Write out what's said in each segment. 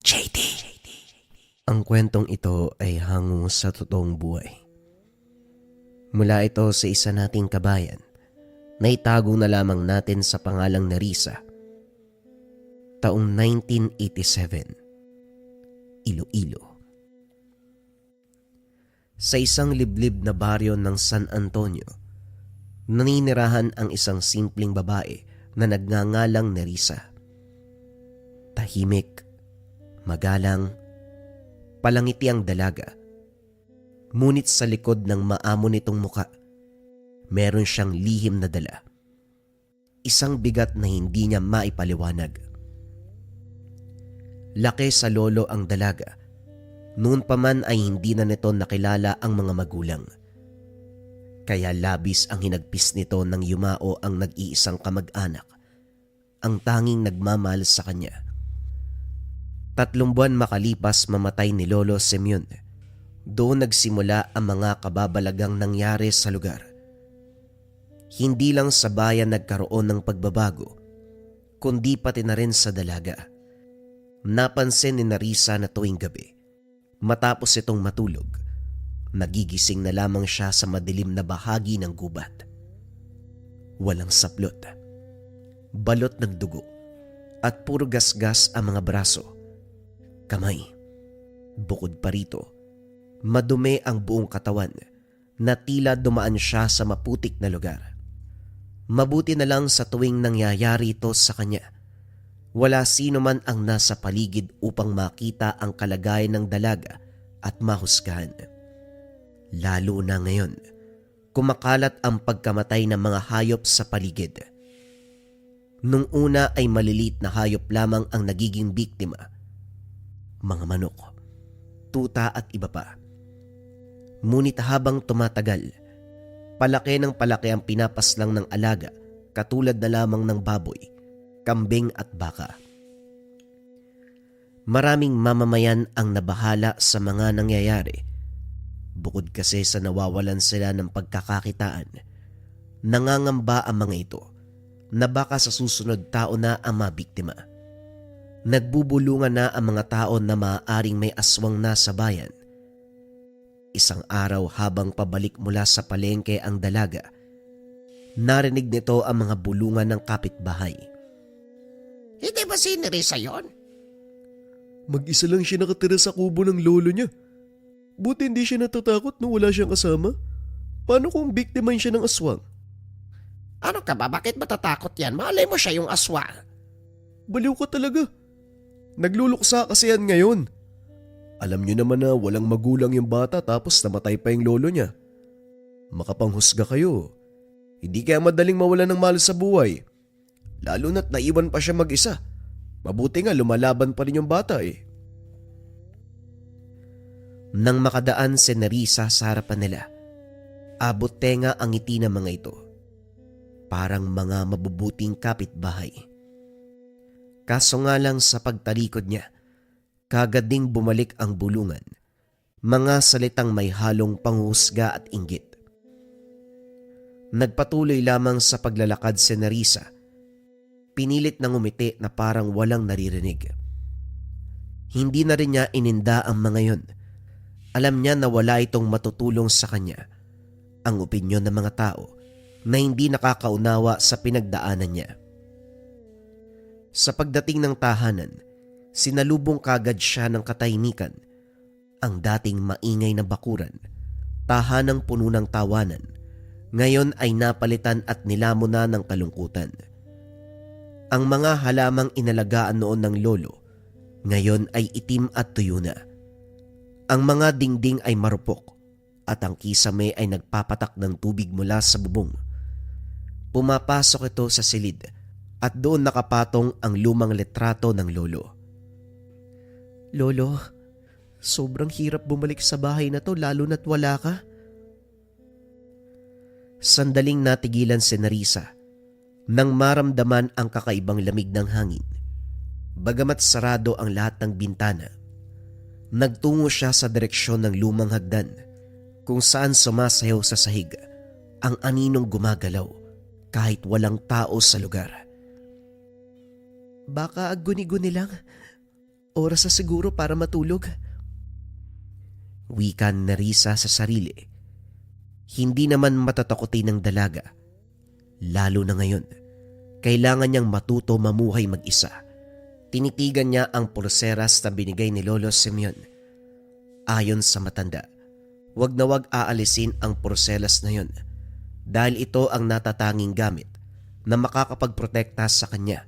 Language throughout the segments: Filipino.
JD. Ang kwentong ito ay hango sa totoong buhay. Mula ito sa isa nating kabayan na itago na lamang natin sa pangalang Nerissa. Taong 1987, Iloilo. Sa isang liblib na baryo ng San Antonio, naninirahan ang isang simpleng babae na nagngangalang Nerissa. Tahimik, magalang, palangiti ang dalaga. Ngunit sa likod ng maamo nitong muka, meron siyang lihim na dala. Isang bigat na hindi niya maipaliwanag. Laki sa lolo ang dalaga. Noon pa man ay hindi na nito nakilala ang mga magulang. Kaya labis ang hinagpis nito nang yumao ang nag-iisang kamag-anak, ang tanging nagmamahal sa kanya. 3 buwan makalipas mamatay ni Lolo Simeon. Doon nagsimula ang mga kababalagang nangyari sa lugar. Hindi lang sa bayan nagkaroon ng pagbabago, kundi pati na rin sa dalaga. Napansin ni Nerissa na tuwing gabi, matapos itong matulog, nagigising na lamang siya sa madilim na bahagi ng gubat. Walang saplot, balot ng dugo, at puro gasgas ang mga braso, kamay. Bukod pa rito, madumi ang buong katawan na tila dumaan siya sa maputik na lugar. Mabuti na lang sa tuwing nangyayari ito sa kanya, wala sino man ang nasa paligid upang makita ang kalagayan ng dalaga at mahusgahan. Lalo na ngayon, kumakalat ang pagkamatay ng mga hayop sa paligid. Nung una ay maliliit na hayop lamang ang nagiging biktima. Mga manok, tuta at iba pa. Ngunit habang tumatagal, palaki ng palaki ang pinapaslang ng alaga, katulad na lamang ng baboy, kambing at baka. Maraming mamamayan ang nabahala sa mga nangyayari. Bukod kasi sa nawawalan sila ng pagkakakitaan, nangangamba ang mga ito na baka sa susunod taon na ang mabiktima. Nagbubulungan na ang mga tao na maaaring may aswang na sa bayan. Isang araw habang pabalik mula sa palengke ang dalaga, narinig nito ang mga bulungan ng kapitbahay. Hindi ba si Nerissa yun? Mag-isa lang siya nakatira sa kubo ng lolo niya. Buti hindi siya natatakot nung wala siyang kasama. Paano kung biktimahin siya ng aswang? Ano ka ba? Bakit matatakot yan? Malay mo siya yung aswang. Baliw ka talaga. Nagluluksa kasi yan ngayon. Alam niyo naman na walang magulang yung bata tapos namatay pa yung lolo niya. Makapanghusga kayo. Hindi kaya madaling mawala ng mahal sa buhay. Lalo na't naiwan pa siya mag-isa. Mabuti nga lumalaban pa rin yung bata eh. Nang makadaan si Nerissa sa harapan nila, abot tenga ang ngiti ng mga ito. Parang mga mabubuting kapitbahay. Kaso nga lang sa pagtalikod niya, kagad ding bumalik ang bulungan. Mga salitang may halong panghusga at inggit. Nagpatuloy lamang sa paglalakad si Nerissa. Pinilit na ngumiti na parang walang naririnig. Hindi na rin niya ininda ang mga yon. Alam niya na wala itong matutulong sa kanya. Ang opinyon ng mga tao na hindi nakakaunawa sa pinagdaanan niya. Sa pagdating ng tahanan, sinalubong kagad siya ng katahimikan. Ang dating maingay na bakuran, tahanang puno ng tawanan, ngayon ay napalitan at nilamon na ng kalungkutan. Ang mga halamang inalagaan noon ng lolo, ngayon ay itim at tuyo na. Ang mga dingding ay marupok at ang kisame ay nagpapatak ng tubig mula sa bubong. Pumapasok ito sa silid at doon nakapatong ang lumang litrato ng lolo. Lolo, sobrang hirap bumalik sa bahay na to lalo na't wala ka. Sandaling natigilan si Nerissa nang maramdaman ang kakaibang lamig ng hangin. Bagamat sarado ang lahat ng bintana, nagtungo siya sa direksyon ng lumang hagdan kung saan sumasayaw sa sahig ang aninong gumagalaw kahit walang tao sa lugar. Baka guni-guni lang oras na siguro para matulog. Wika ni Nerissa sa sarili. Hindi naman matatakotin ng dalaga. Lalo na ngayon, kailangan niyang matuto mamuhay mag-isa. Tinitigan niya ang pulseras na binigay ni Lolo Simeon. Ayon sa matanda, wag na wag aalisin ang pulseras na yon dahil ito ang natatanging gamit na makakapagprotekta sa kanya,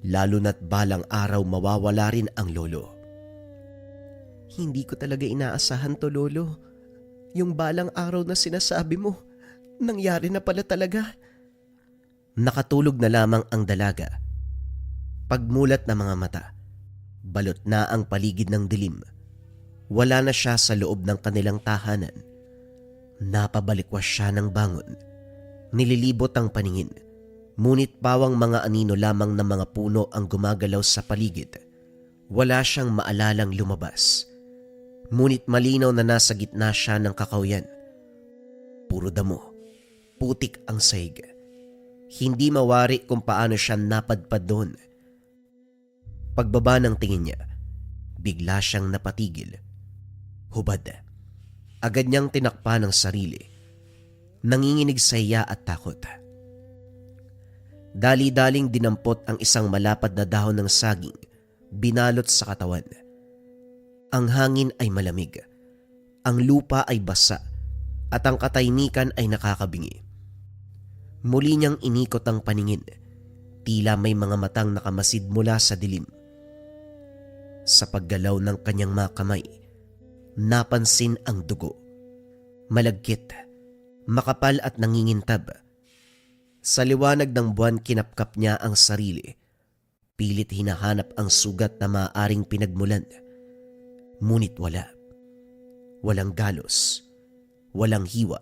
lalo na't balang araw mawawala rin ang lolo. Hindi ko talaga inaasahan to, Lolo. Yung balang araw na sinasabi mo, nangyari na pala talaga. Nakatulog na lamang ang dalaga. Pagmulat ng mga mata, balot na ang paligid ng dilim. Wala na siya sa loob ng kanilang tahanan. Napabalikwas siya ng bangon. Nililibot ang paningin. Ngunit pawang mga anino lamang ng mga puno ang gumagalaw sa paligid. Wala siyang maalalang lumabas. Ngunit malinaw na nasa gitna siya ng kakawyan. Puro damo, putik ang sahig. Hindi mawari kung paano siya napadpad doon. Pagbaba ng tingin niya, bigla siyang napatigil. Hubad. Agad niyang tinakpan ang sarili. Nanginginig sa iya at takot. Dali-daling dinampot ang isang malapad na dahon ng saging, binalot sa katawan. Ang hangin ay malamig, ang lupa ay basa, at ang katahimikan ay nakakabingi. Muli niyang inikot ang paningin, tila may mga matang nakamasid mula sa dilim. Sa paggalaw ng kanyang mga kamay, napansin ang dugo. Malagkit, makapal at nangingintab. Sa liwanag ng buwan kinapkap niya ang sarili. Pilit hinahanap ang sugat na maaaring pinagmulan. Ngunit wala. Walang galos. Walang hiwa.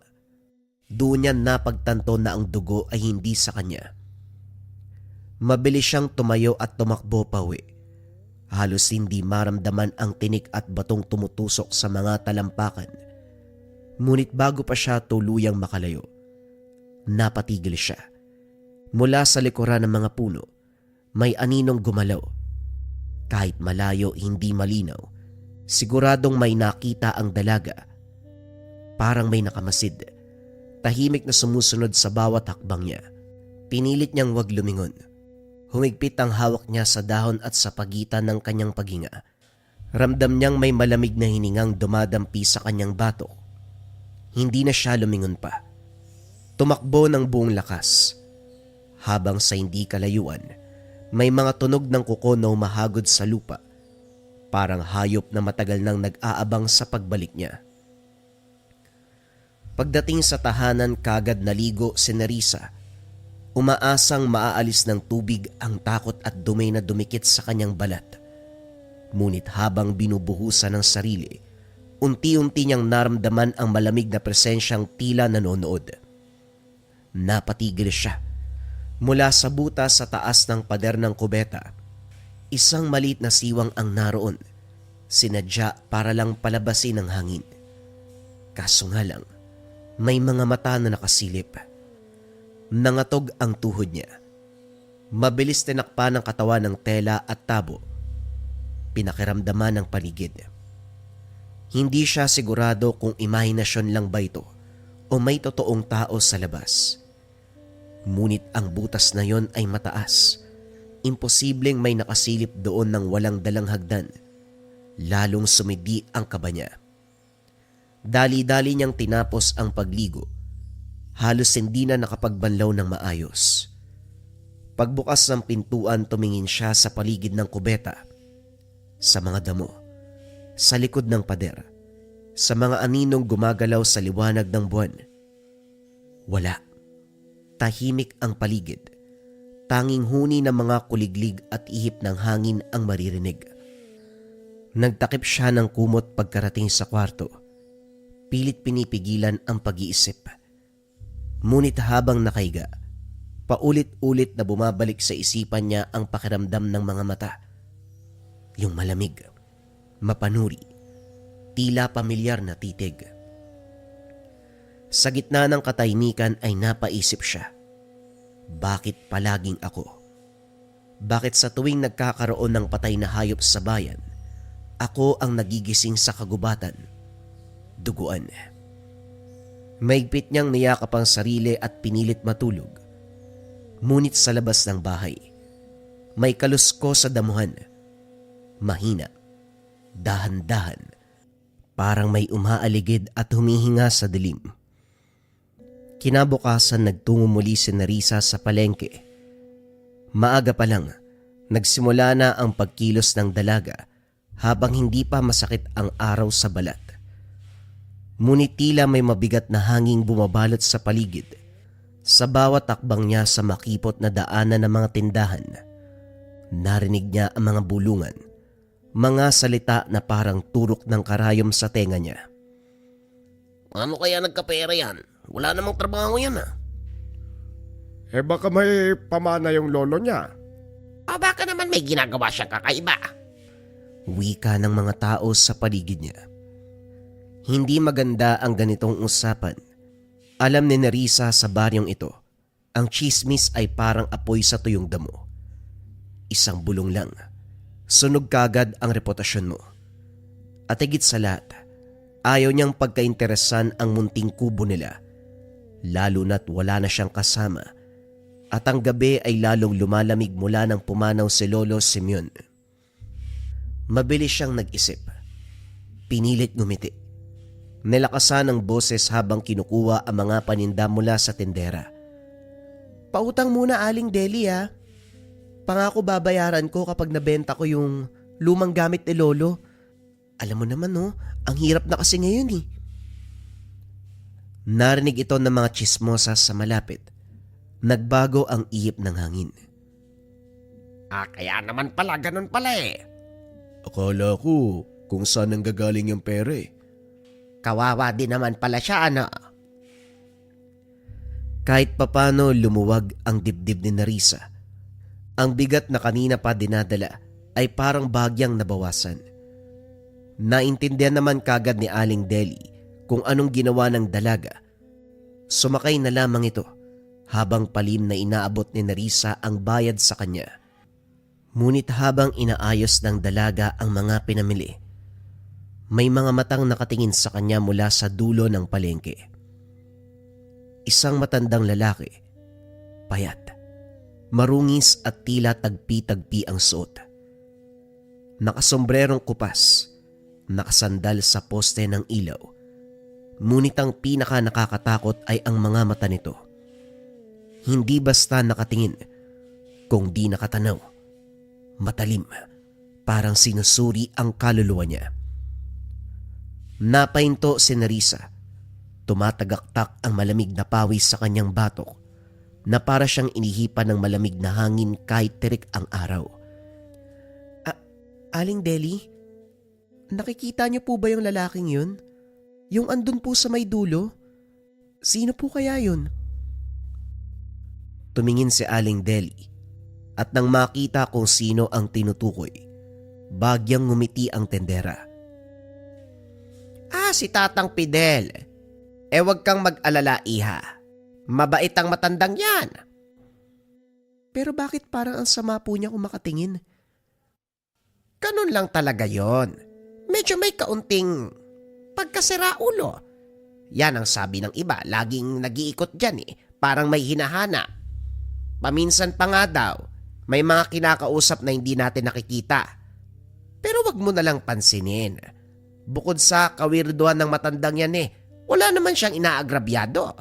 Doon niya napagtanto na ang dugo ay hindi sa kanya. Mabilis siyang tumayo at tumakbo pauwi. Halos hindi maramdaman ang tinik at batong tumutusok sa mga talampakan. Ngunit bago pa siya tuluyang makalayo, napatigil siya. Mula sa likuran ng mga puno, may aninong gumalaw. Kahit malayo, hindi malinaw, siguradong may nakita ang dalaga. Parang may nakamasid, tahimik na sumusunod sa bawat hakbang niya. Pinilit niyang wag lumingon. Humigpit ang hawak niya sa dahon at sa pagitan ng kanyang paghinga. Ramdam niyang may malamig na hiningang dumadampi sa kanyang batok. Hindi na siya lumingon pa. Tumakbo ng buong lakas. Habang sa hindi kalayuan, may mga tunog ng kuko na humahagod sa lupa. Parang hayop na matagal nang nag-aabang sa pagbalik niya. Pagdating sa tahanan, kagad naligo si Nerissa. Umaasang maaalis ng tubig ang takot at dumi na dumikit sa kanyang balat. Ngunit habang binubuhusan ng sarili, unti-unti niyang naramdaman ang malamig na presensyang tila nanonood. Napatigil siya. Mula sa butas sa taas ng pader ng kubeta, isang maliit na siwang ang naroon. Sinadya para lang palabasin ng hangin. Kaso nga lang, may mga mata na nakasilip. Nangatog ang tuhod niya. Mabilis tinakpan ng katawan ng tela at tabo. Pinakiramdaman ng paligid. Hindi siya sigurado kung imahinasyon lang ba ito o may totoong tao sa labas. Ngunit ang butas na yon ay mataas. Imposibleng may nakasilip doon ng walang dalang hagdan. Lalong sumidi ang kaba niya. Dali-dali niyang tinapos ang pagligo. Halos hindi na nakapagbanlaw ng maayos. Pagbukas ng pintuan, tumingin siya sa paligid ng kubeta. Sa mga damo, sa likod ng pader, sa mga aninong gumagalaw sa liwanag ng buwan. Wala. Tahimik ang paligid. Tanging huni ng mga kuliglig at ihip ng hangin ang maririnig. Nagtakip siya ng kumot pagkarating sa kwarto. Pilit pinipigilan ang pag-iisip. Ngunit habang nakaiga, paulit-ulit na bumabalik sa isipan niya ang pakiramdam ng mga mata. Yung malamig, mapanuri, tila pamilyar na titig. Sa gitna ng katahimikan ay napaisip siya. Bakit palaging ako? Bakit sa tuwing nagkakaroon ng patay na hayop sa bayan, Ako ang nagigising sa kagubatan. Duguan. Maigpit niyang niyakap ang sarili at pinilit matulog. Ngunit sa labas ng bahay, may kalusko sa damuhan. Mahina, dahan-dahan, parang may umaaligid at humihinga sa dilim. Kinabukasan nagtungo muli si Nerissa sa palengke. Maaga pa lang, nagsimula na ang pagkilos ng dalaga habang hindi pa masakit ang araw sa balat. Ngunit tila may mabigat na hanging bumabalot sa paligid sa bawat takbang niya sa makipot na daanan ng mga tindahan. Narinig niya ang mga bulungan, mga salita na parang turok ng karayom sa tenga niya. Paano kaya nagkapera yan? Wala namang trabaho yan Baka may pamana yung lolo niya. O baka naman may ginagawa siyang kakaiba. Wika ng mga tao sa paligid niya. Hindi maganda ang ganitong usapan. Alam ni Nerissa sa baryong ito, ang chismis ay parang apoy sa tuyong damo. Isang bulong lang, sunog kagad ang reputasyon mo. At higit sa lahat, ayaw niyang pagkainteresan ang munting kubo nila, lalo na't wala na siyang kasama, at ang gabi ay lalong lumalamig mula nang pumanaw si Lolo Simeon. Mabilis siyang nag-isip. Pinilit ngumiti. Nilakasan ang boses habang kinukuha ang mga paninda mula sa tindera. Pautang muna Aling Deli ha. Pangako babayaran ko kapag nabenta ko yung lumang gamit ni Lolo. Alam mo naman ang hirap na kasi ngayon eh. Narinig ito ng mga chismosa sa malapit. Nagbago ang ihip ng hangin. Kaya naman pala, ganun pala Akala ko kung saan nanggagaling yung pera Kawawa din naman pala siya, Kahit papano lumuwag ang dibdib ni Nerissa. Ang bigat na kanina pa dinadala ay parang bagyang nabawasan. Naintindihan naman kagad ni Aling Deli kung anong ginawa ng dalaga. Sumakay na lamang ito habang palim na inaabot ni Nerissa ang bayad sa kanya. Ngunit habang inaayos ng dalaga ang mga pinamili, may mga matang nakatingin sa kanya mula sa dulo ng palengke. Isang matandang lalaki, payat, marungis at tila tagpi-tagpi ang suot. Nakasombrerong kupas, nakasandal sa poste ng ilaw. Ngunit ang pinaka nakakatakot ay ang mga mata nito. Hindi basta nakatingin, kung di nakatanaw. Matalim, parang sinusuri ang kaluluwa niya. Napahinto si Nerissa. Tumatagaktak ang malamig na pawis sa kanyang batok na para siyang inihipan ng malamig na hangin kahit tirik ang araw. Aling Deli, nakikita niyo po ba yung lalaking yun? Yung andun po sa may dulo? Sino po kaya yun? Tumingin si Aling Deli at nang makita kung sino ang tinutukoy, bagyang ngumiti ang tendera. Si Tatang Fidel. Wag kang mag-alala, iha. Mabait ang matandang yan. Pero bakit parang ang sama po niya kung makatingin? Ganun lang talaga yon. Medyo may kaunting pagkasira ulo. Yan ang sabi ng iba, laging nag-iikot dyan parang may hinahana. Paminsan pa nga daw, may mga kinakausap na hindi natin nakikita. Pero wag mo na lang pansinin. Bukod sa kawirduhan ng matandang yan wala naman siyang inaagrabyado.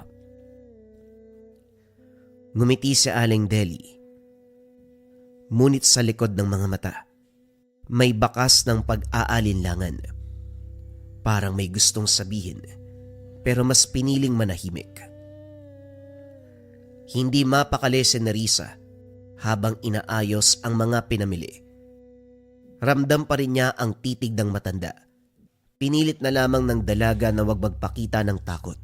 Ngumiti si Aling Deli. Ngunit sa likod ng mga mata, may bakas ng pag-aalinlangan. Parang may gustong sabihin, pero mas piniling manahimik. Hindi mapakali si Nerissa habang inaayos ang mga pinamili. Ramdam pa rin niya ang titig ng matanda. Pinilit na lamang ng dalaga na wag magpakita ng takot.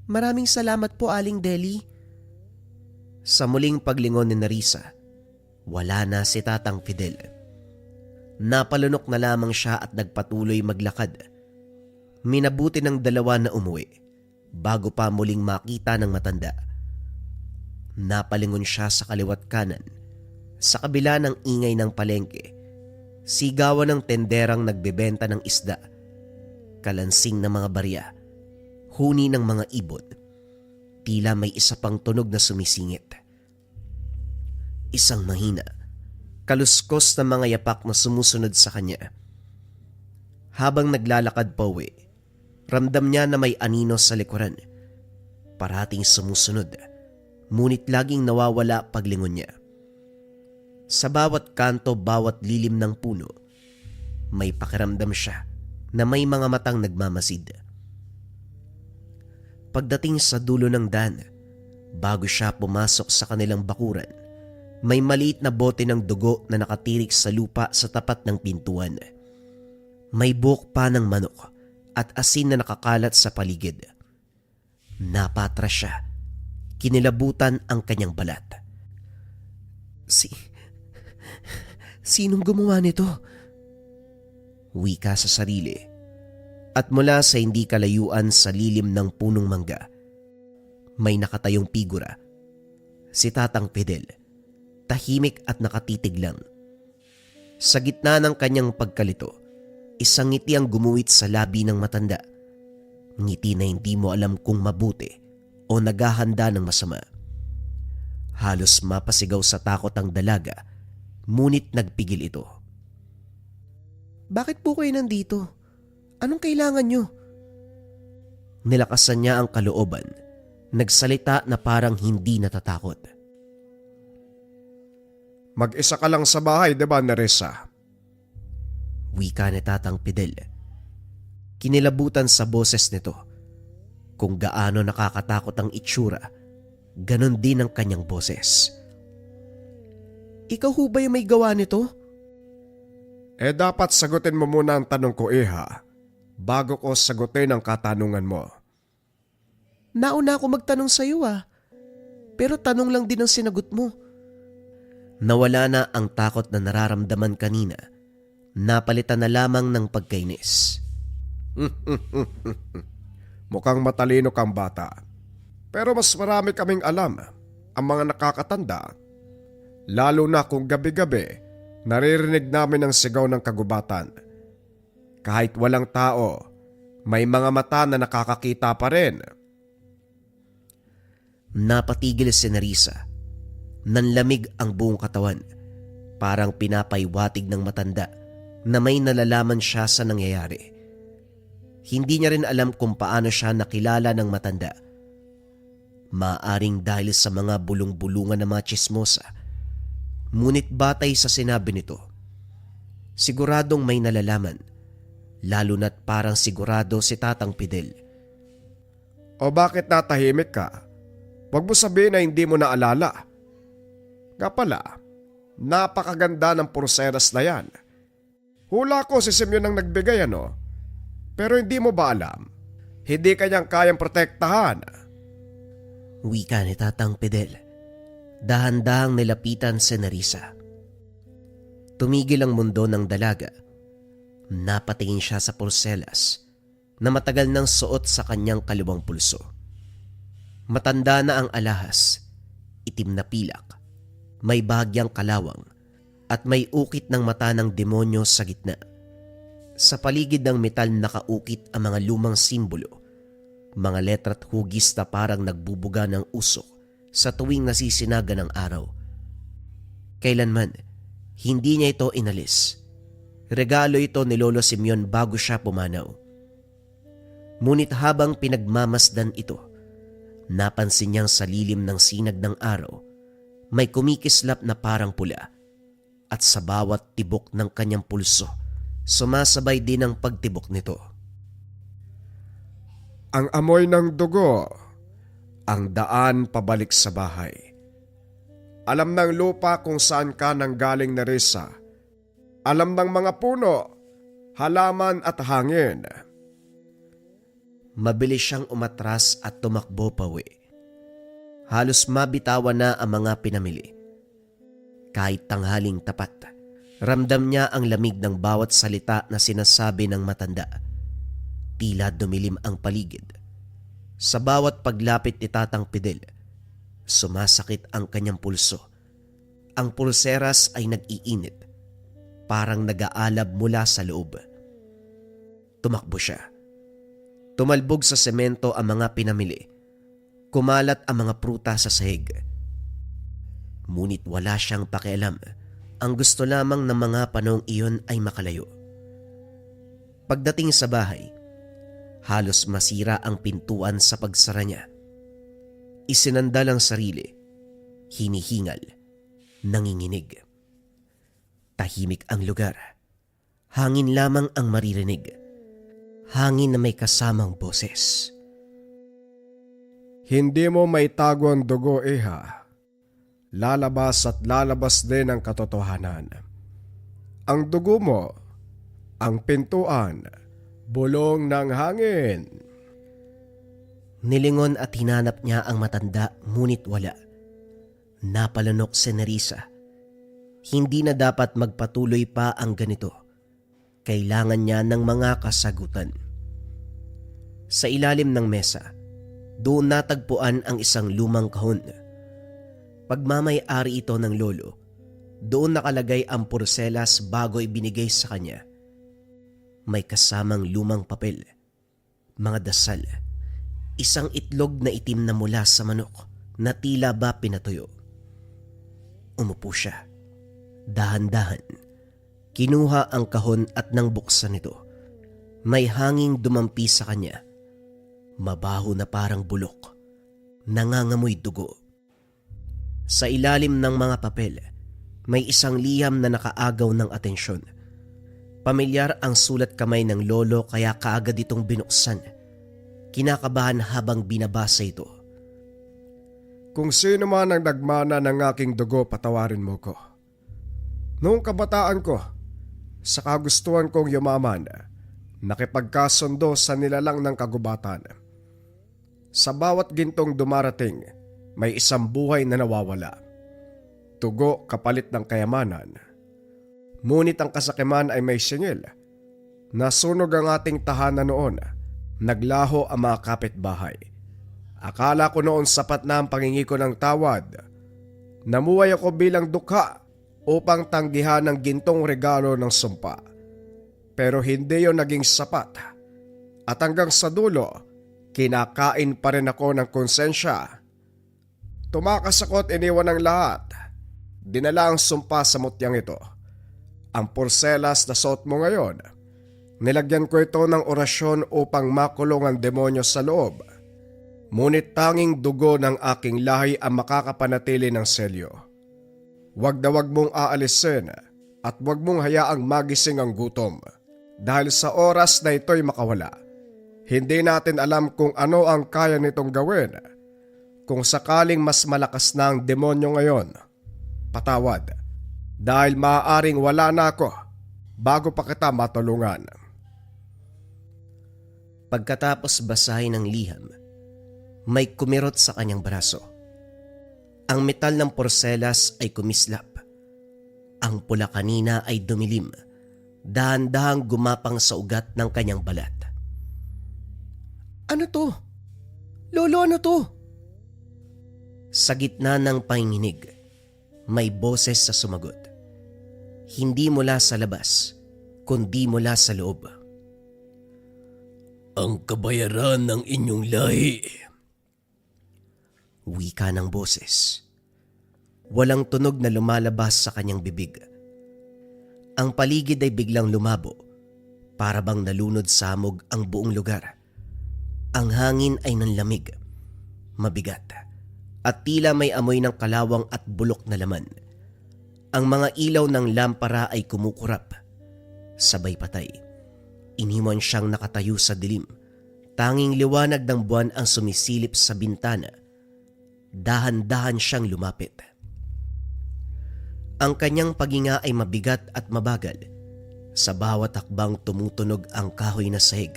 Maraming salamat po, Aling Deli. Sa muling paglingon ni Nerissa, wala na si Tatang Fidel. Napalunok na lamang siya at nagpatuloy maglakad. Minabuti ng dalawa na umuwi bago pa muling makita ng matanda. Napalingon siya sa kaliwat kanan sa kabila ng ingay ng palengke. Sigawan ng tenderang nagbebenta ng isda, kalansing ng mga barya, huni ng mga ibon. Tila may isa pang tunog na sumisingit. Isang mahina, kaluskos na mga yapak na sumusunod sa kanya. Habang naglalakad pa uwi, ramdam niya na may anino sa likuran. Parating sumusunod, ngunit laging nawawala paglingon niya. Sa bawat kanto, bawat lilim ng puno, may pakiramdam siya na may mga matang nagmamasid. Pagdating sa dulo ng daan, bago siya pumasok sa kanilang bakuran, may maliit na bote ng dugo na nakatirik sa lupa sa tapat ng pintuan. May buhok pa ng manok at asin na nakakalat sa paligid. Napatras siya. Kinilabutan ang kanyang balat. Sinong gumawa nito? Wika sa sarili. At mula sa hindi kalayuan sa lilim ng punong mangga, may nakatayong figura. Si Tatang Fidel, tahimik at nakatitig lang. Sa gitna ng kanyang pagkalito, isang ngiti ang gumuhit sa labi ng matanda. Ngiti na hindi mo alam kung mabuti o naghahanda ng masama. Halos mapasigaw sa takot ang dalaga, ngunit nagpigil ito. Bakit po kayo nandito? Anong kailangan nyo? Nilakasan niya ang kalooban, nagsalita na parang hindi natatakot. Mag-isa ka lang sa bahay, diba, Nerissa? Wika ni Tatang Fidel. Kinilabutan sa boses nito. Kung gaano nakakatakot ang itsura, ganon din ang kanyang boses. Ikaw ho ba yung may gawa nito? Dapat sagutin mo muna ang tanong ko, Iha, bago ko sagutin ang katanungan mo. Nauna ako magtanong sa iyo pero tanong lang din ang sinagot mo. Nawala na ang takot na nararamdaman kanina. Napalitan na lamang ng pagkainis. Mukhang matalino kang bata. Pero mas marami kaming alam, ang mga nakakatanda. Lalo na kung gabi-gabi, naririnig namin ang sigaw ng kagubatan. Kahit walang tao, may mga mata na nakakakita pa rin. Napatigil si Nerissa. Nanlamig ang buong katawan. Parang pinapaywatig ng matanda na may nalalaman siya sa nangyayari. Hindi niya rin alam kung paano siya nakilala ng matanda. Maaring dahil sa mga bulong-bulungan ng mga tsismosa. Ngunit batay sa sinabi nito, siguradong may nalalaman, lalo na't parang sigurado si Tatang Fidel. O bakit natahimik ka? Huwag mo sabihin na hindi mo naalala. Nga pala, napakaganda ng pulseras na yan. Hula ko si Simeon ang nagbigay ano. Pero hindi mo ba alam? Hindi kanyang kayang protektahan. Wika ni Tatang Fidel. Dahan-dahang nilapitan si Nerissa. Tumigil ang mundo ng dalaga. Napatingin siya sa pulselas na matagal nang suot sa kanyang kaliwang pulso. Matanda na ang alahas, itim na pilak, may bahagyang kalawang at may ukit ng mata ng demonyo sa gitna. Sa paligid ng metal nakaukit ang mga lumang simbolo, mga letra't hugis na parang nagbubuga ng usok sa tuwing nasisinaga ng araw. Kailanman, hindi niya ito inalis. Regalo ito ni Lolo Simeon bago siya pumanaw. Ngunit habang pinagmamasdan ito, napansin niyang sa lilim ng sinag ng araw, may kumikislap na parang pula at sa bawat tibok ng kanyang pulso, sumasabay din ang pagtibok nito. Ang amoy ng dugo, ang daan pabalik sa bahay. Alam ng lupa kung saan ka nanggaling, Nerissa. Alam ng mga puno, halaman at hangin. Mabilis siyang umatras at tumakbo pawi. Halos mabitawan na ang mga pinamili. Kahit tanghaling tapat, ramdam niya ang lamig ng bawat salita na sinasabi ng matanda. Tila dumilim ang paligid. Sa bawat paglapit ni Tatang Fidel, sumasakit ang kanyang pulso. Ang pulseras ay nag-iinit. parang nag-aalab mula sa loob. Tumakbo siya. Tumalbog sa semento ang mga pinamili. Kumalat ang mga pruta sa sahig. Ngunit wala siyang pakialam. Ang gusto lamang ng mga panahong iyon ay makalayo. Pagdating sa bahay, halos masira ang pintuan sa pagsara niya. Isinandal ang sarili, hinihingal, nanginginig. Tahimik ang lugar. Hangin lamang ang maririnig. Hangin na may kasamang boses. Hindi mo maitago ang dugo, Iha. Lalabas at lalabas din ang katotohanan. Ang dugo mo, ang pintuan, bulong ng hangin. Nilingon at hinanap niya ang matanda, ngunit wala. Napalanok si Nerissa. Hindi na dapat magpatuloy pa ang ganito. Kailangan niya ng mga kasagutan. Sa ilalim ng mesa, doon natagpuan ang isang lumang kahon. Pagmamay-ari ito ng lolo. Doon nakalagay ang porselas bago ibinigay sa kanya. May kasamang lumang papel, mga dasal, isang itlog na itim na mula sa manok na tila ba pinatuyo. Umupo siya. Dahan-dahan, kinuha ang kahon at nang buksan ito, may hanging dumampi sa kanya. Mabaho na parang bulok, nangangamoy dugo. Sa ilalim ng mga papel, may isang liham na nakaagaw ng atensyon. Pamilyar ang sulat kamay ng lolo kaya kaagad itong binuksan. Kinakabahan habang binabasa ito. Kung sino man ang nagmana ng aking dugo, patawarin mo ko. Noong kabataan ko, sa kagustuhan kong yumaman, nakipagkasundo sa nilalang ng kagubatan. Sa bawat gintong dumarating, may isang buhay na nawawala. Tugo kapalit ng kayamanan. Ngunit ang kasakiman ay may singil. Nasunog ang ating tahanan noon. Naglaho ang mga kapitbahay. Akala ko noon sapat na ang pangingi ko ng tawad. Namuhay ako bilang dukha upang tanggihan ang gintong regalo ng sumpa. Pero hindi yon naging sapat. At hanggang sa dulo, kinakain pa rin ako ng konsensya. Tumakas ako at iniwan ang lahat. Dinala ang sumpa sa mutyang ito. Ang porselas na suot mo ngayon, nilagyan ko ito ng orasyon upang makulong ang demonyo sa loob. Ngunit tanging dugo ng aking lahi ang makakapanatili ng selyo. Huwag na huwag mong aalisin at huwag mong hayaang magising ang gutom. Dahil sa oras na ito'y makawala, hindi natin alam kung ano ang kaya nitong gawin. Kung sakaling mas malakas na ang demonyo ngayon, patawad. Dahil maaaring wala na ako bago pa kita matulungan. Pagkatapos basahin ng liham, may kumirot sa kanyang braso. Ang metal ng porselas ay kumislap. Ang pula kanina ay dumilim, dahan-dahang gumapang sa ugat ng kanyang balat. Ano to? Lolo, ano to? Sa gitna ng panginginig, may boses sa sumagot. Hindi mula sa labas, kundi mula sa loob. Ang kabayaran ng inyong lahi. Wika ng boses. Walang tunog na lumalabas sa kanyang bibig. Ang paligid ay biglang lumabo, para bang nalunod sa hamog ang buong lugar. Ang hangin ay nanlamig, mabigat, at tila may amoy ng kalawang at bulok na laman. Ang mga ilaw ng lampara ay kumukurap. Sabay patay. Iniwan siyang nakatayo sa dilim. Tanging liwanag ng buwan ang sumisilip sa bintana. Dahan-dahan siyang lumapit. Ang kanyang paghinga ay mabigat at mabagal. Sa bawat hakbang tumutunog ang kahoy na sahig.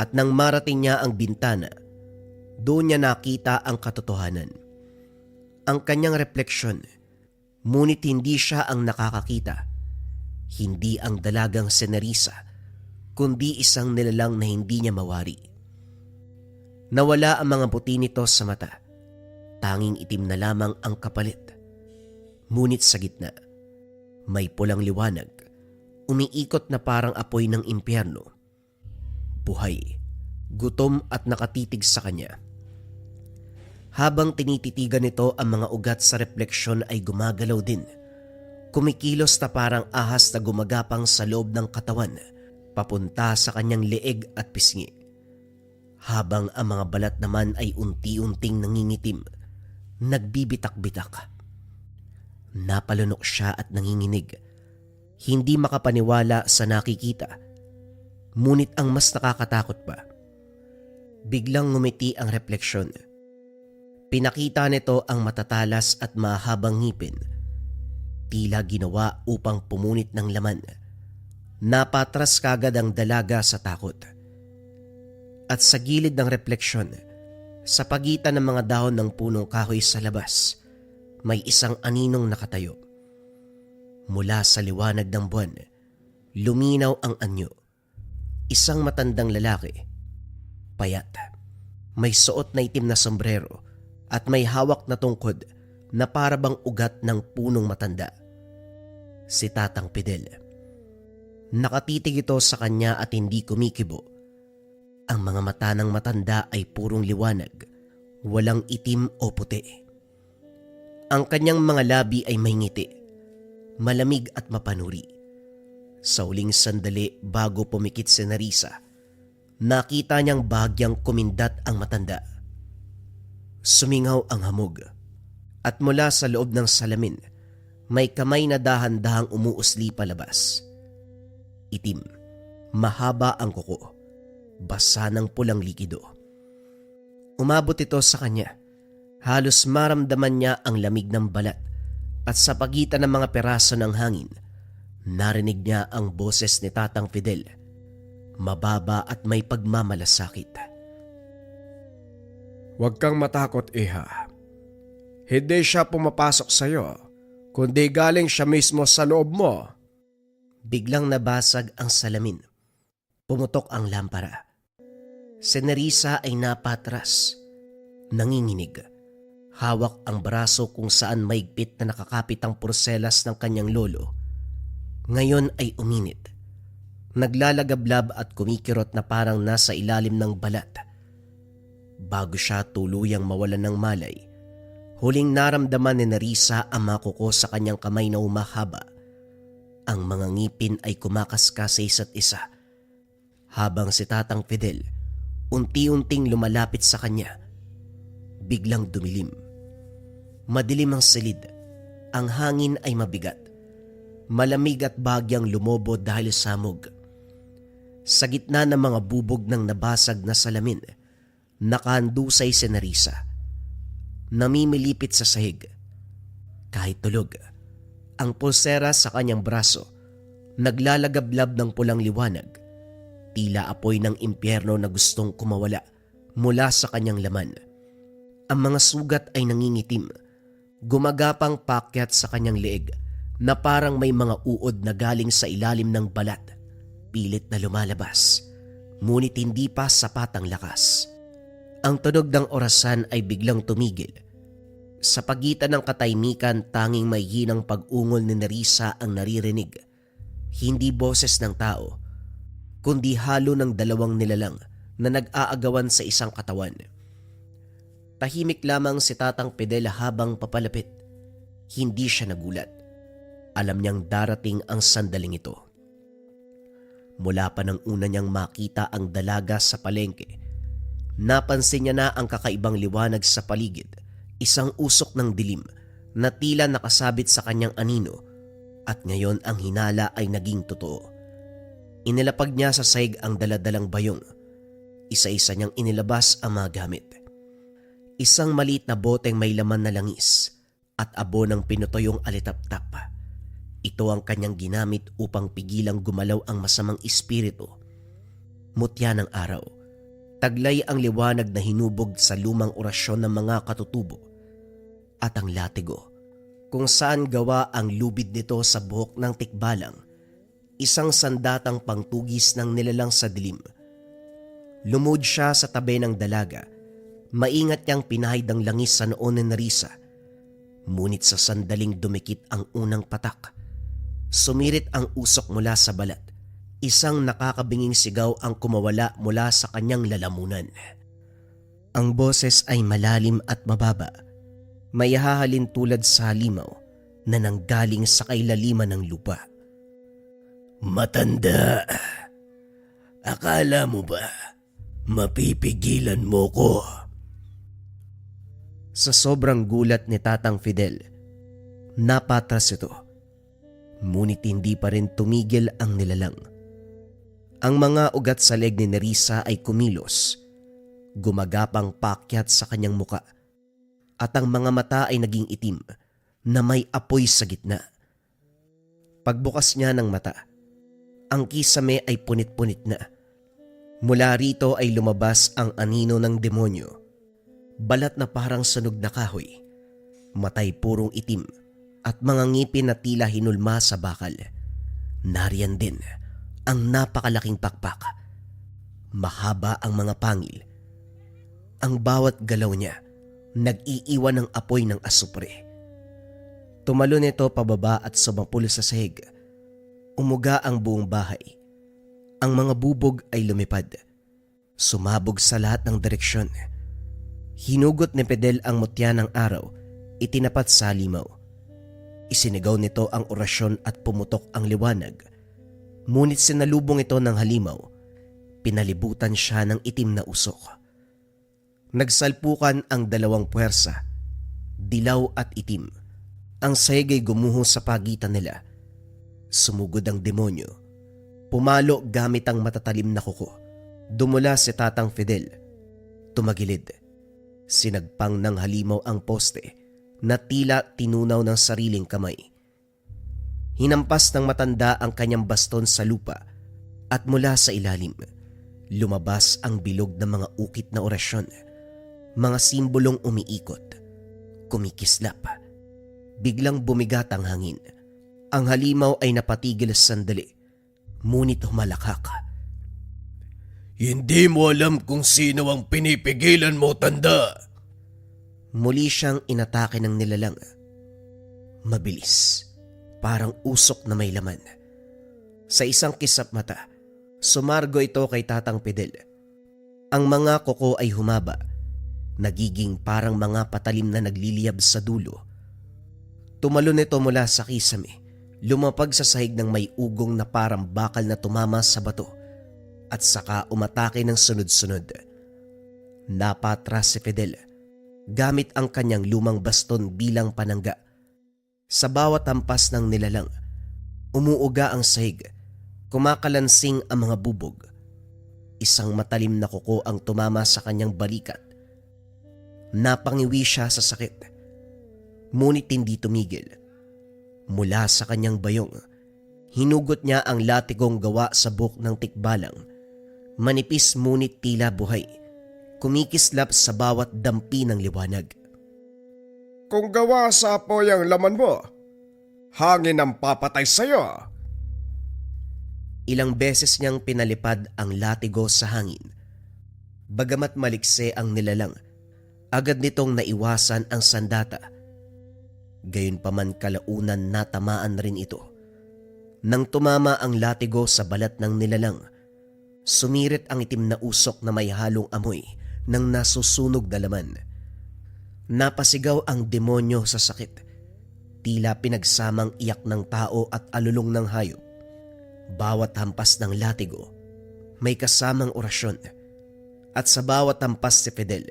At nang marating niya ang bintana, doon niya nakita ang katotohanan. Ang kanyang refleksyon, ngunit hindi siya ang nakakakita. Hindi ang dalagang si Nerissa, kundi isang nilalang na hindi niya mawari. Nawala ang mga buti nito sa mata. Tanging itim na lamang ang kapalit. Ngunit sa gitna, may pulang liwanag. umiikot na parang apoy ng impyerno. Buhay, gutom at nakatitig sa kanya. Habang tinititigan nito ang mga ugat sa refleksyon ay gumagalaw din. Kumikilos na parang ahas na gumagapang sa loob ng katawan, papunta sa kanyang leeg at pisngi. Habang ang mga balat naman ay unti-unting nangingitim, nagbibitak-bitak. Napalunok siya at nanginginig. Hindi makapaniwala sa nakikita. Ngunit ang mas nakakatakot pa, biglang ngumiti ang refleksyon. Pinakita nito ang matatalas at mahabang ngipin, tila ginawa upang pumunit ng laman. Napatras kagad ang dalaga sa takot. At sa gilid ng refleksyon, sa pagitan ng mga dahon ng punong kahoy sa labas, may isang aninong nakatayo. Mula sa liwanag ng buwan, luminaw ang anyo. Isang matandang lalaki, payat, may suot na itim na sombrero at may hawak na tungkod na parabang ugat ng punong matanda. Si Tatang Fidel. Nakatitig ito sa kanya at hindi kumikibo. Ang mga mata ng matanda ay purong liwanag, walang itim o puti. Ang kanyang mga labi ay may ngiti, malamig at mapanuri. Sa huling sandali bago pumikit si Nerissa, nakita niyang bahagyang kumindat ang matanda. Sumingaw ang hamog at mula sa loob ng salamin may kamay na dahan-dahang umuusli palabas. Itim, mahaba ang kuko, basa ng pulang likido. Umabot ito sa kanya. Halos maramdaman niya ang lamig ng balat at sa pagitan ng mga peraso ng hangin, narinig niya ang boses ni Tatang Fidel, mababa at may pagmamalasakit. Huwag kang matakot, Iha. Hindi siya pumapasok sa'yo, kundi galing siya mismo sa loob mo. Biglang nabasag ang salamin. Pumutok ang lampara. Si Nerissa ay napatras. Nanginginig. Hawak ang braso kung saan maigpit na nakakapit ang porselas ng kanyang lolo. Ngayon ay uminit. Naglalagablab at kumikirot na parang nasa ilalim ng balat. Bago siya tuluyang mawalan ng malay, huling naramdaman ni Nerissa ang mga kuko sa kanyang kamay na umahaba. Ang mga ngipin ay kumakaskas sa isa't isa. Habang si Tatang Fidel unti-unting lumalapit sa kanya, biglang dumilim. Madilim ang silid. Ang hangin ay mabigat. Malamig at bagyang lumobo dahil sa hamog. Sa gitna ng mga bubog ng nabasag na salamin, nakahandusay si Nerissa. Namimilipit sa sahig. Kahit tulog, ang pulsera sa kanyang braso naglalagablab ng pulang liwanag, tila apoy ng impyerno na gustong kumawala mula sa kanyang laman. Ang mga sugat ay nangingitim, gumagapang pakyat sa kanyang leeg na parang may mga uod na galing sa ilalim ng balat. Pilit na lumalabas, ngunit hindi pa sapat ang lakas. Ang tunog ng orasan ay biglang tumigil. Sa pagitan ng katahimikan, tanging may hinang pag-ungol ni Nerissa ang naririnig. Hindi boses ng tao, kundi halo ng dalawang nilalang na nag-aagawan sa isang katawan. Tahimik lamang si Tatang Fidel habang papalapit. Hindi siya nagulat. Alam niyang darating ang sandaling ito. Mula pa nang una niyang makita ang dalaga sa palengke, napansin niya na ang kakaibang liwanag sa paligid, isang usok ng dilim na tila nakasabit sa kanyang anino, at ngayon ang hinala ay naging totoo. Inilapag niya sa sahig ang daladalang bayong. Isa-isa niyang inilabas ang mga gamit. Isang maliit na boteng may laman na langis at abo ng pinutoyong alitap-tap. Ito ang kanyang ginamit upang pigilang gumalaw ang masamang espiritu. Mutya ng araw, taglay ang liwanag na hinubog sa lumang orasyon ng mga katutubo. At ang latigo, kung saan gawa ang lubid nito sa buhok ng tikbalang, isang sandatang pangtugis ng nilalang sa dilim. Lumod siya sa tabi ng dalaga. Maingat niyang pinahid ang langis sa noon ni Nerissa. Ngunit sa sandaling dumikit ang unang patak, Sumirit ang usok mula sa balat. Isang nakakabinging sigaw ang kumawala mula sa kanyang lalamunan. Ang boses ay malalim at mababa. May hahalin tulad sa halimaw na nanggaling sa kailaliman ng lupa. Matanda, akala mo ba mapipigilan mo ko? Sa sobrang gulat ni Tatang Fidel, napatras ito. Ngunit hindi pa rin tumigil ang nilalang. Ang mga ugat sa leg ni Nerissa ay kumilos, gumagapang paakyat sa kanyang muka, at ang mga mata ay naging itim na may apoy sa gitna. Pagbukas niya ng mata, ang kisame ay punit-punit na. Mula rito ay lumabas ang anino ng demonyo, balat na parang sunog na kahoy, matay purong itim, at mga ngipin na tila hinulma sa bakal. Nariyan din ang napakalaking pakpak. Mahaba ang mga pangil. Ang bawat galaw niya nag-iiwan ng apoy ng asupre. Tumalon ito pababa at sumapul sa sahig. Umuga ang buong bahay. Ang mga bubog ay lumipad. Sumabog sa lahat ng direksyon. Hinugot ni Fidel ang mutya ng araw, itinapat sa halimaw. Isinigaw nito ang orasyon at pumutok ang liwanag. Ngunit sinalubong ito ng halimaw. Pinalibutan siya ng itim na usok. Nagsalpukan ang dalawang puwersa, dilaw at itim. Ang sahig ay gumuho sa pagitan nila. Sumugod ang demonyo. Pumalo gamit ang matatalim na kuko. Dumula si Tatang Fidel. Tumagilid. Sinagpang ng halimaw ang poste na tila tinunaw ng sariling kamay. Hinampas ng matanda ang kanyang baston sa lupa at mula sa ilalim, lumabas ang bilog ng mga ukit na orasyon, mga simbolong umiikot, kumikislap. Biglang bumigat ang hangin. Ang halimaw ay napatigil sa sandali, ngunit humalakak. Hindi mo alam kung sino ang pinipigilan mo, tanda. Muli siyang inatake ng nilalang. Mabilis, parang usok na may laman. Sa isang kisap mata, sumargo ito kay Tatang Fidel. Ang mga kuko ay humaba, nagiging parang mga patalim na nagliliyab sa dulo. Tumalon ito mula sa kisame, lumapag sa sahig ng may ugong na parang bakal na tumama sa bato, at saka umatake ng sunod-sunod. Napatras si Fidel gamit ang kanyang lumang baston bilang panangga. Sa bawat hampas ng nilalang, umuuga ang sahig, kumakalansing ang mga bubog. Isang matalim na kuko ang tumama sa kanyang balikat. Napangiwi siya sa sakit, ngunit hindi tumigil. Mula sa kanyang bayong, hinugot niya ang latigong gawa sa buhok ng tikbalang. Manipis ngunit tila buhay, kumikislap sa bawat dampi ng liwanag. Kung gawa sa apoy ang laman mo, hangin ang papatay sa'yo. Ilang beses niyang pinalipad ang latigo sa hangin. Bagamat malikse ang nilalang, agad nitong naiwasan ang sandata. Gayunpaman kalaunan natamaan rin ito. Nang tumama ang latigo sa balat ng nilalang, sumirit ang itim na usok na may halong amoy ng nasusunog na laman. Napasigaw ang demonyo sa sakit, tila pinagsamang iyak ng tao at alulong ng hayop. Bawat hampas ng latigo may kasamang orasyon, at sa bawat hampas si Fidel,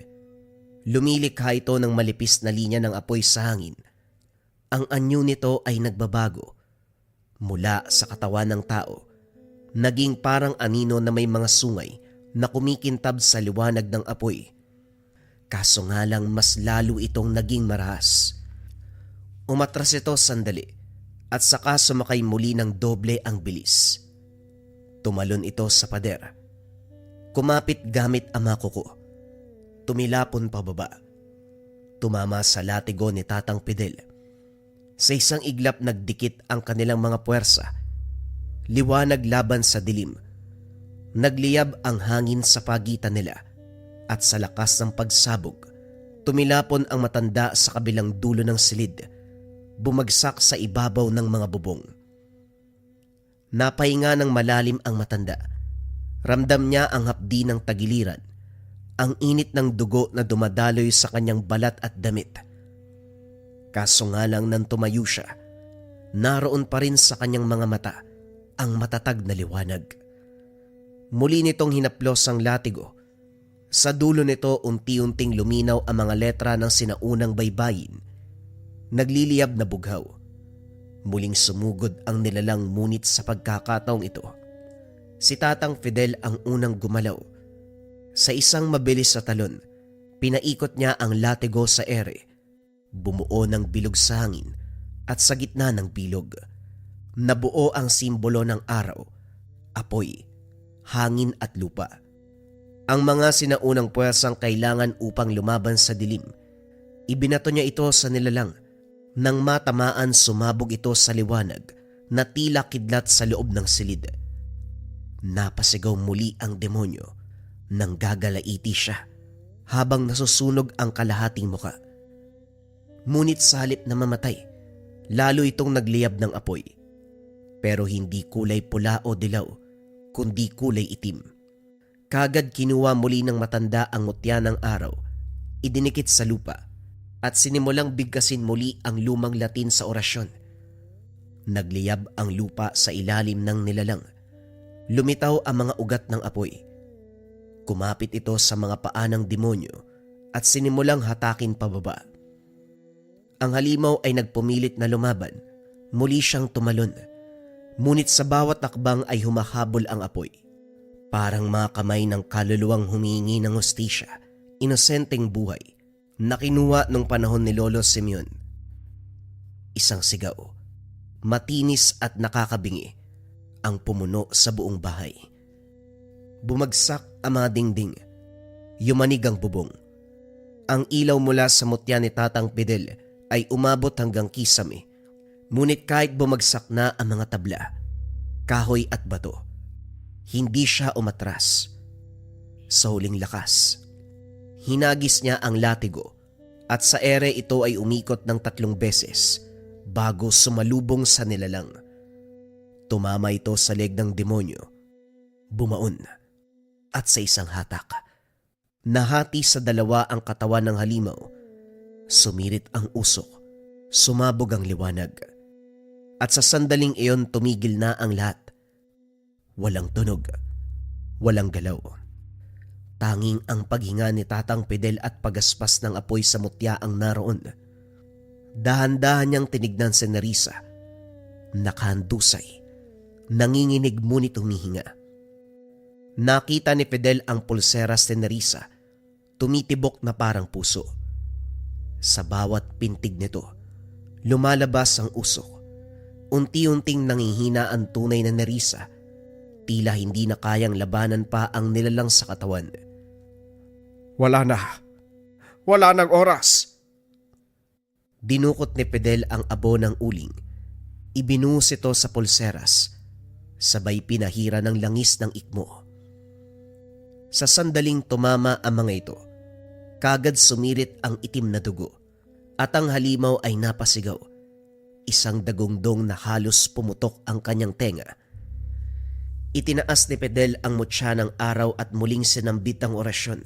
lumilikha ito ng malipis na linya ng apoy sa hangin. Ang anyo nito ay nagbabago. Mula sa katawan ng tao, naging parang anino na may mga sungay na kumikintab sa liwanag ng apoy. Kaso nga lang mas lalo itong naging marahas. Umatras ito sandali at saka sumakay muli ng doble ang bilis. Tumalon ito sa pader. Kumapit gamit ang mga kuko. Tumilapon pababa. Tumama sa latigo ni Tatang Fidel. Sa isang iglap nagdikit ang kanilang mga puwersa. Liwanag laban sa dilim. Nagliyab ang hangin sa pagitan nila. At sa lakas ng pagsabog, tumilapon ang matanda sa kabilang dulo ng silid, bumagsak sa ibabaw ng mga bubong. Napahinga ng malalim ang matanda. Ramdam niya ang hapdi ng tagiliran, ang init ng dugo na dumadaloy sa kanyang balat at damit. Kaso nga lang nang tumayo siya, naroon pa rin sa kanyang mga mata ang matatag na liwanag. Muli nitong hinaplos ang latigo. Sa dulo nito unti-unting luminaw ang mga letra ng sinaunang baybayin. Nagliliyab na bughaw. Muling sumugod ang nilalang ngunit sa pagkakataong ito, si Tatang Fidel ang unang gumalaw. Sa isang mabilis na talon, pinaikot niya ang latigo sa ere. Bumuo ng bilog sa hangin at sa gitna ng bilog, nabuo ang simbolo ng araw, apoy, hangin at lupa. Ang mga sinaunang puwersang kailangan upang lumaban sa dilim, ibinato niya ito sa nilalang. Nang matamaan, sumabog ito sa liwanag na tila kidlat sa loob ng silid. Napasigaw muli ang demonyo nang gagalaiti siya habang nasusunog ang kalahating muka. Ngunit sa halip na mamatay, lalo itong nagliyab ng apoy. Pero hindi kulay pula o dilaw, kundi kulay itim. Kagad kinuha muli ng matanda ang mutya ng araw, idinikit sa lupa, at sinimulang bigkasin muli ang lumang Latin sa orasyon. Nagliyab ang lupa sa ilalim ng nilalang. Lumitaw ang mga ugat ng apoy. Kumapit ito sa mga paa ng demonyo at sinimulang hatakin pababa. Ang halimaw ay nagpumilit na lumaban. Muli siyang tumalon. Ngunit sa bawat takbang ay humahabol ang apoy. Parang mga kamay ng kaluluwang humihingi ng hustisya, inosenteng buhay, na kinuha nung panahon ni Lolo Simeon. Isang sigaw, matinis at nakakabingi, ang pumuno sa buong bahay. Bumagsak ang mga dingding, yumanig ang bubong. Ang ilaw mula sa mutya ni Tatang Fidel ay umabot hanggang kisame, ngunit kahit bumagsak na ang mga tabla, kahoy at bato, hindi siya umatras. Sa huling lakas, hinagis niya ang latigo at sa ere ito ay umikot ng 3 beses bago sumalubong sa nilalang. Tumama ito sa leg ng demonyo, bumaon, at sa isang hatak, nahati sa 2 ang katawan ng halimaw. Sumirit ang usok, sumabog ang liwanag, at sa sandaling iyon tumigil na ang lahat. Walang tunog, walang galaw. Tanging ang paghinga ni Tatang Fidel at pagaspas ng apoy sa mutya ang naroon. Dahan-dahan niyang tinignan si Nerissa. Nakahandusay, nanginginig ngunit humihinga. Nakita ni Fidel ang pulseras ni Nerissa, tumitibok na parang puso. Sa bawat pintig nito, lumalabas ang usok. Unti-unting nangihina ang tunay na Nerissa, tila hindi na kayang labanan pa ang nilalang sa katawan. Wala na. Wala nang oras. Dinukot ni Fidel ang abo ng uling. Ibinuhos ito sa pulseras, sabay pinahira ng langis ng ikmo. Sa sandaling tumama ang mga ito, kagad sumirit ang itim na dugo at ang halimaw ay napasigaw. Isang dagongdong na halos pumutok ang kanyang tenga. Itinaas ni Fidel ang mutya ng araw at muling sinambit ang orasyon.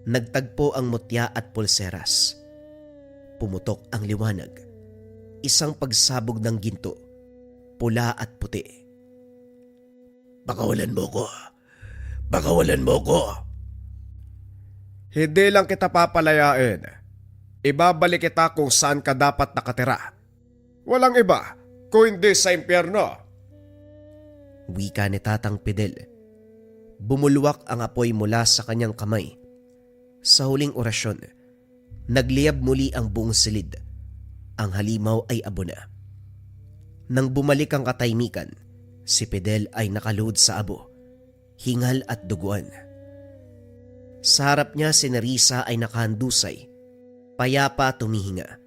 Nagtagpo ang mutya at pulseras. Pumutok ang liwanag. Isang pagsabog ng ginto, pula at puti. Pakawalan mo ko. Pakawalan mo ko. Hindi lang kita papalayain. Ibabalik kita kung saan ka dapat nakatira. Walang iba kung hindi sa impyerno. Wika ni Tatang Fidel. Bumulwak ang apoy mula sa kanyang kamay. Sa huling orasyon, nagliyab muli ang buong silid. Ang halimaw ay abo na. Nang bumalik ang katahimikan, si Fidel ay nakaluhod sa abo, hingal at duguan. Sa harap niya si Nerissa ay nakahandusay, payapa tumihinga.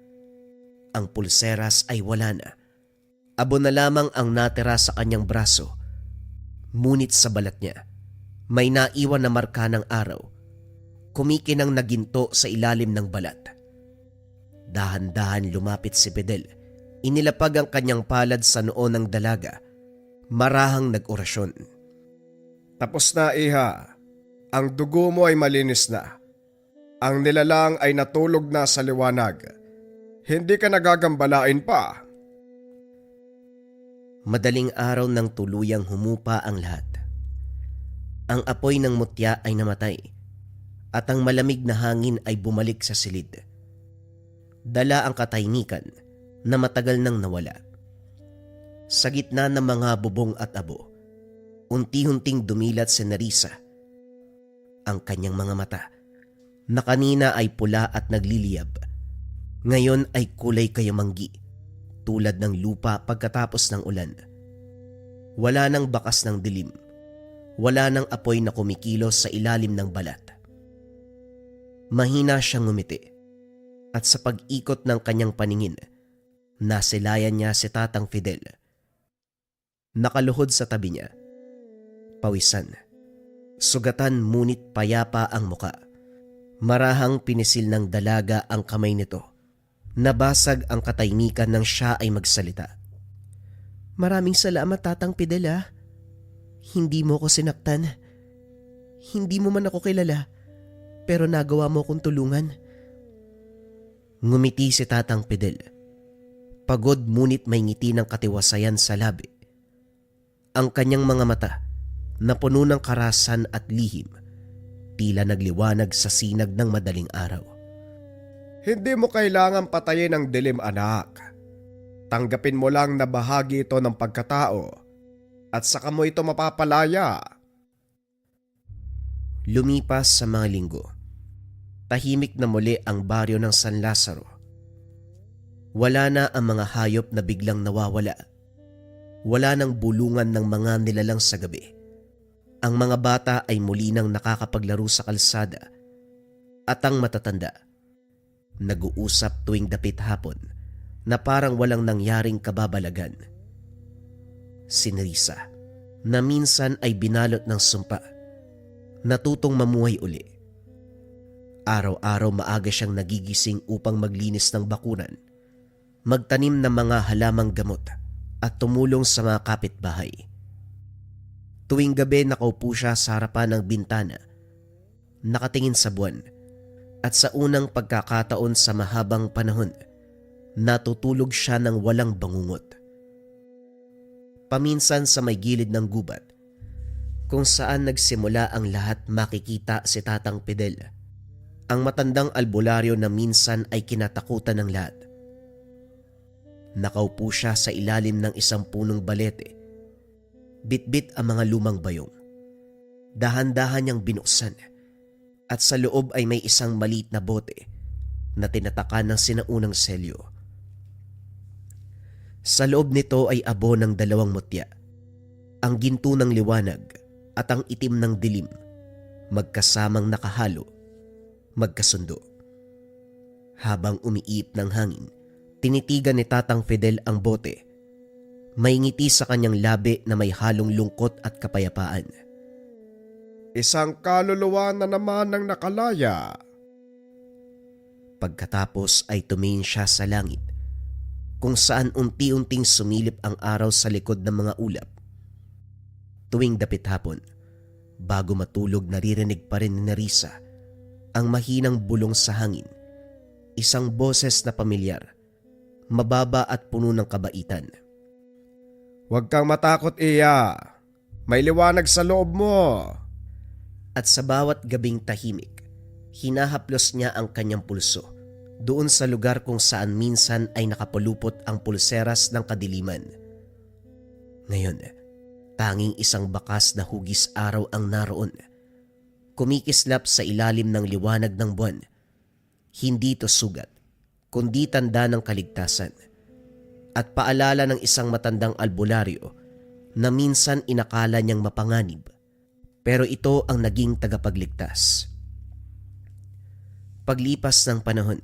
Ang pulseras ay wala na. Abo na lamang ang natira sa kanyang braso. Ngunit sa balat niya, may naiwan na marka ng araw. Kumikinang naginto sa ilalim ng balat. Dahan-dahan lumapit si Fidel. Inilapag ang kanyang palad sa noo ng dalaga Marahang nag-orasyon. Tapos na, iha. Ang dugo mo ay malinis na. Ang nilalang ay natulog na sa liwanag. Hindi ka nagagambalain pa. Madaling araw nang tuluyang humupa ang lahat. Ang apoy ng mutya ay namatay at ang malamig na hangin ay bumalik sa silid. Dala ang katahimikan na matagal nang nawala. Sa gitna ng mga bubong at abo, unti-unting dumilat si Nerissa. Ang kanyang mga mata, na kanina ay pula at nagliliyab, ngayon ay kulay kayamanggi, tulad ng lupa pagkatapos ng ulan. Wala nang bakas ng dilim, wala nang apoy na kumikilos sa ilalim ng balat. Mahina siyang ngumiti, at sa pag-ikot ng kanyang paningin, nasilayan niya si Tatang Fidel. Nakaluhod sa tabi niya. Pawisan. Sugatan ngunit payapa ang muka. Marahang pinisil ng dalaga ang kamay nito. Nabasag ang katahimikan nang siya ay magsalita. Maraming salamat, Tatang Fidel, ah. Hindi mo ko sinaktan. Hindi mo man ako kilala. Pero nagawa mo kong tulungan. Ngumiti si Tatang Fidel. Pagod ngunit may ngiti ng katiwasayan sa labi. Ang kanyang mga mata, na puno ng karasan at lihim, tila nagliwanag sa sinag ng madaling araw. Hindi mo kailangan patayin ang dilim, anak. Tanggapin mo lang na bahagi ito ng pagkatao at saka mo ito mapapalaya. Lumipas sa mga linggo. Tahimik na muli ang baryo ng San Lazaro. Wala na ang mga hayop na biglang nawawala. Wala nang bulungan ng mga nilalang sa gabi. Ang mga bata ay muli nang nakakapaglaro sa kalsada. At ang matatanda, nag-uusap tuwing dapit hapon na parang walang nangyaring kababalagan. Si Nerissa, na minsan ay binalot ng sumpa, natutong mamuhay uli. Araw-araw maaga siyang nagigising upang maglinis ng bakuran, magtanim ng mga halamang gamot at tumulong sa mga kapitbahay. Tuwing gabi nakaupo siya sa harapan ng bintana, nakatingin sa buwan, at sa unang pagkakataon sa mahabang panahon, natutulog siya ng walang bangungot. Paminsan sa may gilid ng gubat, kung saan nagsimula ang lahat, makikita si Tatang Fidel, ang matandang albularyo na minsan ay kinatakutan ng lahat. Nakaupo siya sa ilalim ng isang punong balete. Bitbit ang mga lumang bayong. Dahan-dahan niyang binuksan at sa loob ay may isang maliit na bote na tinatakan ng sinaunang selyo. Sa loob nito ay abo ng dalawang mutya, ang ginto ng liwanag at ang itim ng dilim, magkasamang nakahalo, magkasundo. Habang umiip ng hangin, tinitigan ni Tatang Fidel ang bote. May ngiti sa kanyang labi na may halong lungkot at kapayapaan. Isang kaluluwa na naman ang nakalaya. Pagkatapos ay tumingin siya sa langit, kung saan unti-unting sumilip ang araw sa likod ng mga ulap. Tuwing dapit hapon, bago matulog, naririnig pa rin ni Nerissa ang mahinang bulong sa hangin, isang boses na pamilyar, mababa at puno ng kabaitan. Huwag kang matakot, iya. May liwanag sa loob mo. At sa bawat gabing tahimik, hinahaplos niya ang kanyang pulso doon sa lugar kung saan minsan ay nakapulupot ang pulseras ng kadiliman. Ngayon, tanging isang bakas na hugis araw ang naroon, kumikislap sa ilalim ng liwanag ng buwan. Hindi ito sugat, kundi tanda ng kaligtasan at paalala ng isang matandang albularyo na minsan inakala niyang mapanganib, pero ito ang naging tagapagligtas. Paglipas ng panahon,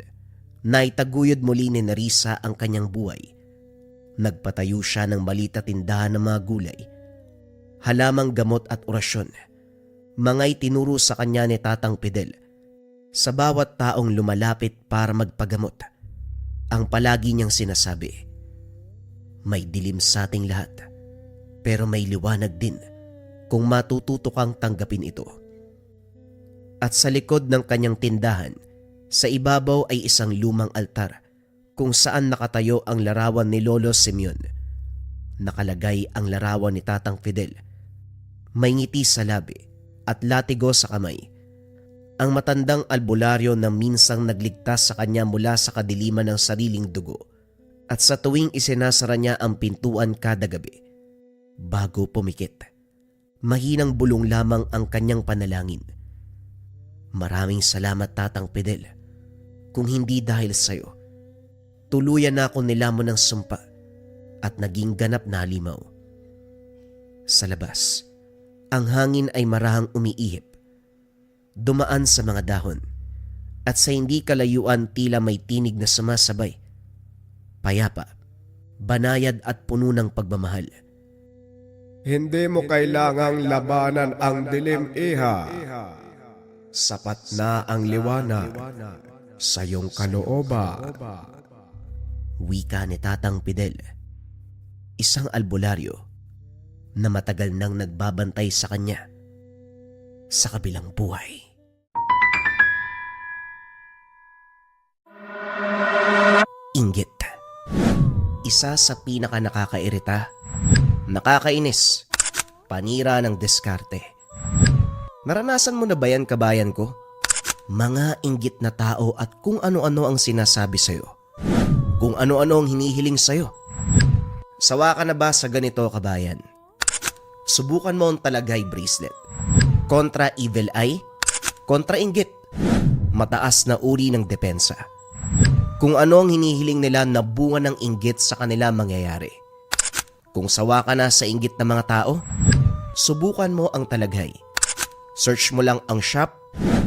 naitaguyod muli ni Nerissa ang kanyang buhay. Nagpatayo siya ng maliit na tindahan ng mga gulay, halamang gamot at orasyon, mga itinuro sa kanya ni Tatang Fidel sa bawat taong lumalapit para magpagamot. Ang palagi niyang sinasabi, may dilim sa ating lahat, Pero may liwanag din kung matututo kang tanggapin ito. At sa likod ng kanyang tindahan, sa ibabaw ay isang lumang altar kung saan nakatayo ang larawan ni Lolo Simeon. Nakalagay ang larawan ni Tatang Fidel. May ngiti sa labi at latigo sa kamay. Ang matandang albularyo na minsang nagligtas sa kanya mula sa kadiliman ng sariling dugo. At sa tuwing isinasara niya ang pintuan kada gabi, bago pumikit, mahinang bulong lamang ang kanyang panalangin. Maraming salamat, Tatang Fidel. Kung hindi dahil sa'yo, tuluyan na ako nilamon ng sumpa at naging ganap na halimaw. Sa labas, ang hangin ay marahang umiihip, dumaan sa mga dahon, at sa hindi kalayuan tila may tinig na sumasabay. Payapa, banayad at puno ng pagmamahal. Hindi mo kailangang labanan ang dilim, iha. Sapat na ang liwanag sa iyong kalooban. Wika ni Tatang Fidel, isang albularyo na matagal nang nagbabantay sa kanya sa kabilang buhay. Inggit. Isa sa pinaka nakakairita, nakakainis, panira ng diskarte. Naranasan mo na ba yan, kabayan ko? Mga inggit na tao at kung ano-ano ang sinasabi sa'yo. Kung ano-ano ang hinihiling sa'yo. Sawa ka na ba sa ganito, kabayan? Subukan mo ang talagay bracelet. Kontra evil eye, kontra inggit. Mataas na uri ng depensa. Kung ano ang hinihiling nila na bunga ng inggit sa kanila mangyayari. Kung sawa ka na sa inggit ng mga tao, subukan mo ang talagay. Search mo lang ang shop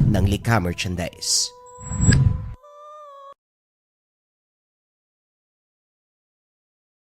ng Likha Merchandise.